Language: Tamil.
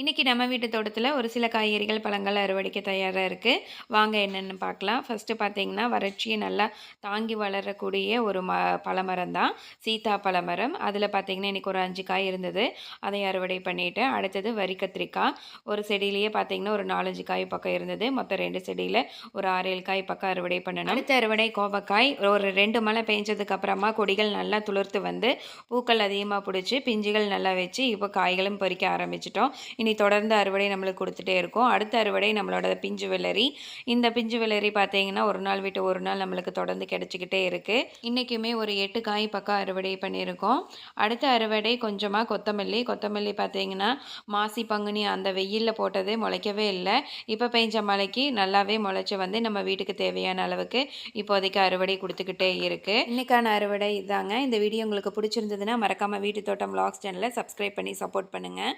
இன்றைக்கி நம்ம வீட்டு தோட்டத்தில் ஒரு சில காய்கறிகள் பழங்கள் அறுவடைக்கு தயாராக இருக்குது. வாங்க என்னென்னு பார்க்கலாம். ஃபஸ்ட்டு பார்த்தீங்கன்னா வறட்சியை நல்லா தாங்கி வளரக்கூடிய ஒரு பழமரம் தான் சீதா பழமரம். அதில் பார்த்தீங்கன்னா இன்றைக்கி ஒரு 5 காய் இருந்தது, அதை அறுவடை பண்ணிவிட்டேன். அடுத்தது வரி கத்திரிக்காய், ஒரு செடியிலேயே பார்த்தீங்கன்னா ஒரு 4-5 காய் பக்கம் இருந்தது. மொத்தம் 2 செடியில் ஒரு 6-7 காய் பக்கம் அறுவடை பண்ணணும். அடுத்த அறுவடை கோவக்காய். ஒரு 2 மழை பெஞ்சதுக்கு அப்புறமா கொடிகள் நல்லா துளிர்த்து வந்து பூக்கள் அதிகமாக பிடிச்சி பிஞ்சுகள் நல்லா வச்சு இப்போ காய்களும் பறிக்க ஆரம்பிச்சிட்டோம். இனி தொடர்ந்து அறுவடை நம்மளுக்கு கொடுத்துட்டே இருக்கும். அடுத்த அறுவடை நம்மளோட பிஞ்சு வெள்ளரி. இந்த பிஞ்சு வெள்ளரி பார்த்தீங்கன்னா ஒரு நாள் விட்டு ஒரு நாள் நம்மளுக்கு தொடர்ந்து கிடைச்சிக்கிட்டே இருக்குது. இன்றைக்குமே ஒரு 8 காய் பக்கம் அறுவடை பண்ணியிருக்கோம். அடுத்த அறுவடை கொஞ்சமாக கொத்தமல்லி பார்த்தீங்கன்னா மாசி பங்குனி அந்த வெயிலில் போட்டது முளைக்கவே இல்லை. இப்போ பெஞ்ச மழைக்கு நல்லாவே முளைச்சி வந்து நம்ம வீட்டுக்கு தேவையான அளவுக்கு இப்போதைக்கு அறுவடை கொடுத்துக்கிட்டே இருக்குது. இன்றைக்கான அறுவடை இதாங்க. இந்த வீடியோ உங்களுக்கு பிடிச்சிருந்ததுன்னா மறக்காமல் வீட்டு தோட்டம் விலாக்ஸ் சேனலை சப்ஸ்கிரைப் பண்ணி சப்போர்ட் பண்ணுங்கள்.